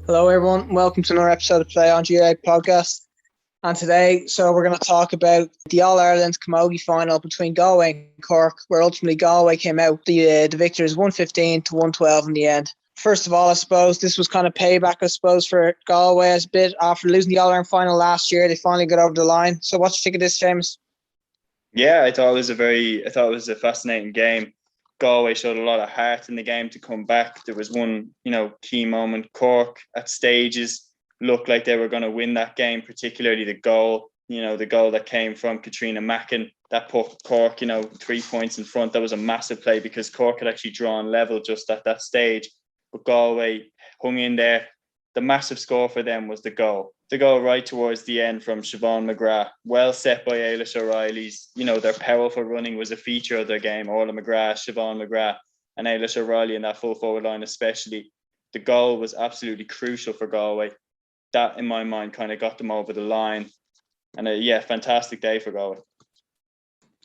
Hello, everyone. Welcome to another episode of Play on GAA podcast. And today, we're going to talk about the All-Ireland Camogie Final between Galway and Cork, where ultimately Galway came out the victors 115 to 112 in the end. First of all, I suppose this was kind of payback, for Galway as a bit after losing the All-Ireland Final last year. They finally got over the line. So, what do you think of this, James? Yeah, I thought it was a fascinating game. Galway showed a lot of heart in the game to come back. There was one, key moment. Cork at stages looked like they were going to win that game, particularly the goal that came from Catríona Macken that put Cork, 3 points in front. That was a massive play because Cork had actually drawn level just at that stage. But Galway hung in there. The massive score for them was the goal. The goal right towards the end from Siobhán McGrath, well set by Eilish O'Reilly's. Their powerful running was a feature of their game. Orla McGrath, Siobhán McGrath, and Eilish O'Reilly in that full forward line especially. The goal was absolutely crucial for Galway. That, in my mind, kind of got them over the line. And fantastic day for Galway.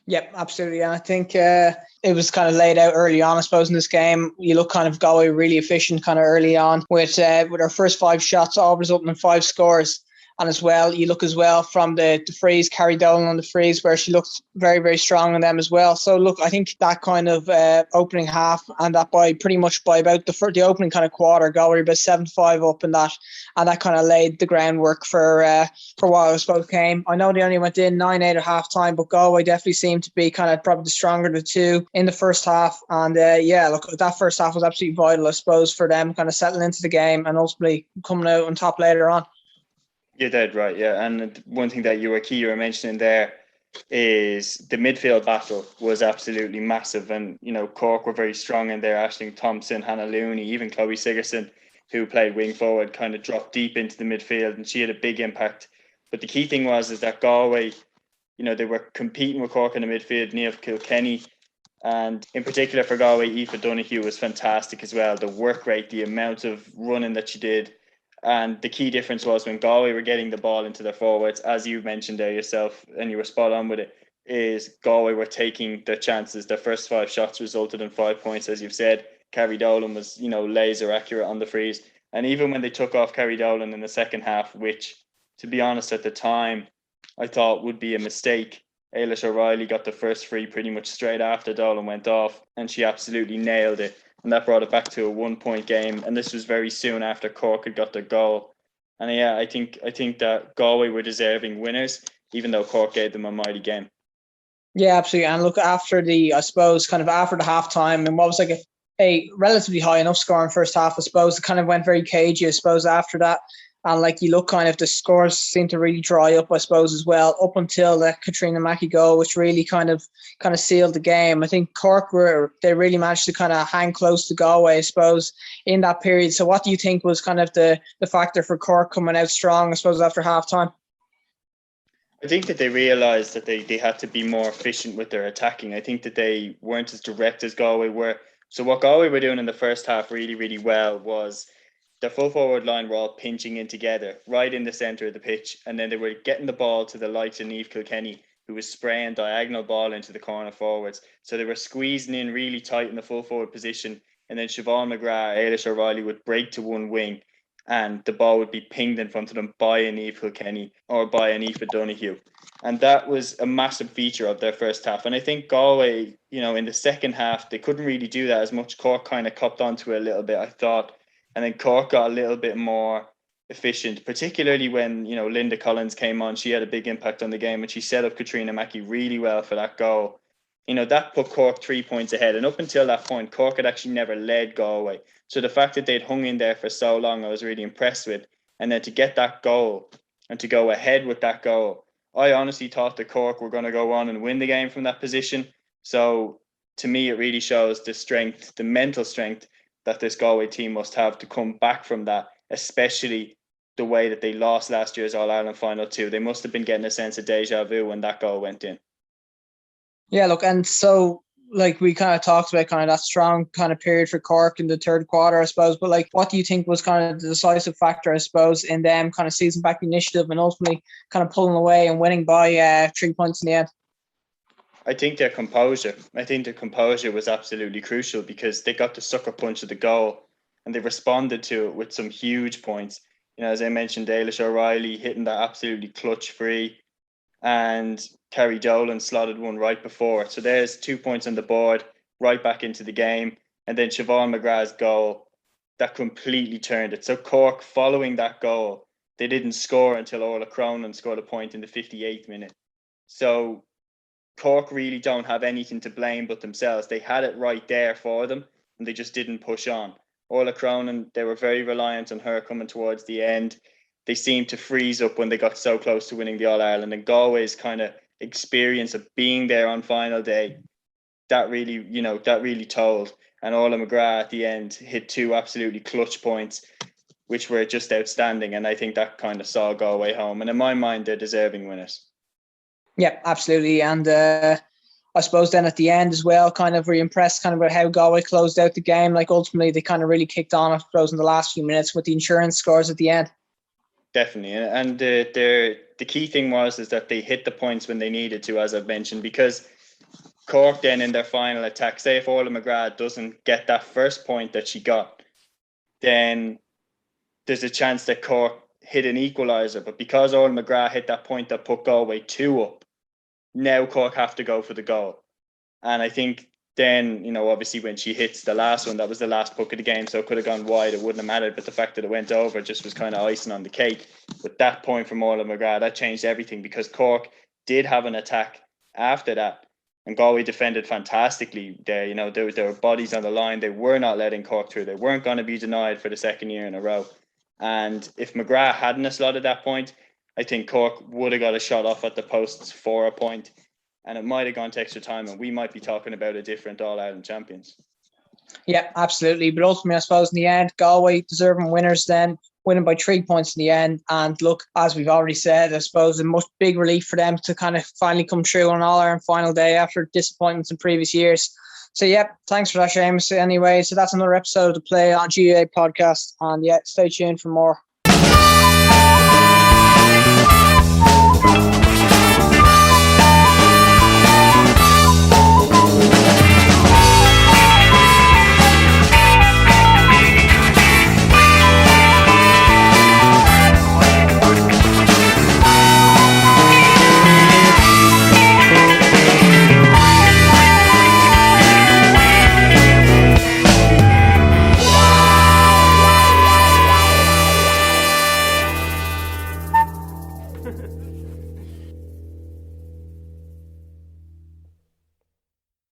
Yep, absolutely. And I think it was kind of laid out early on, I suppose, in this game. You look kind of Galway really efficient kind of early on with our first 5 shots, all resulting in 5 scores. And as well, you look as well from the frees, Carrie Dolan on the frees, where she looked very, very strong on them as well. So, look, I think that kind of opening half and that by about the opening kind of quarter, Galway about 7-5 up in that. And that kind of laid the groundwork for what I suppose came. I know they only went in 9-8 at half time, but Galway definitely seemed to be kind of probably the stronger of the two in the first half. And look, that first half was absolutely vital, I suppose, for them kind of settling into the game and ultimately coming out on top later on. You're dead right, yeah. And one thing that you were mentioning there is the midfield battle was absolutely massive. And, Cork were very strong in there. Aisling Thompson, Hannah Looney, even Chloe Sigerson, who played wing forward, kind of dropped deep into the midfield, and she had a big impact. But the key thing is that Galway, they were competing with Cork in the midfield. Niamh Kilkenny, and in particular for Galway, Aoife Donoghue was fantastic as well. The work rate, the amount of running that she did. And the key difference was when Galway were getting the ball into their forwards, as you mentioned there yourself, and you were spot on with it, is Galway were taking their chances. Their first 5 shots resulted in 5 points, as you've said. Carrie Dolan was, laser accurate on the frees. And even when they took off Carrie Dolan in the second half, which, to be honest, at the time, I thought would be a mistake, Eilish O'Reilly got the first free pretty much straight after Dolan went off, and she absolutely nailed it. And that brought it back to a 1-point game. And this was very soon after Cork had got their goal. And I think that Galway were deserving winners, even though Cork gave them a mighty game. Yeah, absolutely. And look, after the halftime, and what was like a relatively high enough score in first half, I suppose, it kind of went very cagey, I suppose, after that. And like you look, kind of the scores seem to really dry up, I suppose, as well, up until the Catríona Macken goal, which really kind of sealed the game. I think Cork they really managed to kind of hang close to Galway, I suppose, in that period. So what do you think was kind of the factor for Cork coming out strong, I suppose, after half time? I think that they realised that they had to be more efficient with their attacking. I think that they weren't as direct as Galway were. So what Galway were doing in the first half really, really well was their full forward line were all pinching in together right in the centre of the pitch, and then they were getting the ball to the likes of Niamh Kilkenny, who was spraying diagonal ball into the corner forwards. So they were squeezing in really tight in the full forward position, and then Siobhán McGrath, Eilish O'Reilly would break to one wing, and the ball would be pinged in front of them by an Niamh Kilkenny or by an Aoife Donoghue. And that was a massive feature of their first half. And I think Galway, in the second half, they couldn't really do that as much. Cork kind of copped onto it a little bit, I thought. And then Cork got a little bit more efficient, particularly when, Linda Collins came on. She had a big impact on the game, and she set up Catríona Macken really well for that goal. That put Cork 3 points ahead. And up until that point, Cork had actually never led Galway. So the fact that they'd hung in there for so long, I was really impressed with. And then to get that goal and to go ahead with that goal, I honestly thought the Cork were going to go on and win the game from that position. So to me, it really shows the strength, the mental strength that this Galway team must have to come back from that, especially the way that they lost last year's All-Ireland Final too. They must have been getting a sense of deja vu when that goal went in. Yeah, look, and so like we kind of talked about kind of that strong kind of period for Cork in the third quarter, I suppose, but like what do you think was kind of the decisive factor, I suppose, in them kind of seizing back the initiative and ultimately kind of pulling away and winning by 3 points in the end? I think their composure was absolutely crucial because they got the sucker punch of the goal. and they responded to it with some huge points. You know, as I mentioned, Dalish O'Reilly hitting that absolutely clutch free, and Kerry Dolan slotted one right before. So there's 2 points on the board, right back into the game. And then Siobhán McGrath's goal, that completely turned it. So Cork, following that goal, they didn't score until Orla Cronin scored a point in the 58th minute. So Cork really don't have anything to blame but themselves. They had it right there for them, and they just didn't push on. Orla Cronin, they were very reliant on her coming towards the end. They seemed to freeze up when they got so close to winning the All-Ireland. And Galway's kind of experience of being there on final day, that really told. And Orla McGrath at the end hit 2 absolutely clutch points, which were just outstanding. And I think that kind of saw Galway home. And in my mind, they're deserving winners. Yeah, absolutely. And I suppose then at the end as well, kind of were you impressed kind of about how Galway closed out the game? Like ultimately they kind of really kicked on, I suppose, in the last few minutes with the insurance scores at the end. Definitely. And the key thing is that they hit the points when they needed to, as I've mentioned, because Cork then in their final attack, say if Orla McGrath doesn't get that first point that she got, then there's a chance that Cork hit an equaliser. But because Orla McGrath hit that point that put Galway 2 up, now Cork have to go for the goal. And I think then, you know, obviously when she hits the last one, that was the last puck of the game, so it could have gone wide, it wouldn't have mattered. But the fact that it went over just was kind of icing on the cake. But that point from Orla McGrath, that changed everything, because Cork did have an attack after that. And Galway defended fantastically there. You know, there were bodies on the line. They were not letting Cork through. They weren't going to be denied for the second year in a row. And if McGrath hadn't slotted that point, I think Cork would have got a shot off at the posts for a point. And it might have gone to extra time, and we might be talking about a different All-Ireland champions. Yeah, absolutely. But ultimately, I suppose in the end, Galway deserving winners then, winning by 3 points in the end. And look, as we've already said, I suppose a much big relief for them to kind of finally come through on All-Ireland final day after disappointments in previous years. So, yeah, thanks for that, Seamus. Anyway, so that's another episode of the Play on GAA podcast. And yeah, stay tuned for more.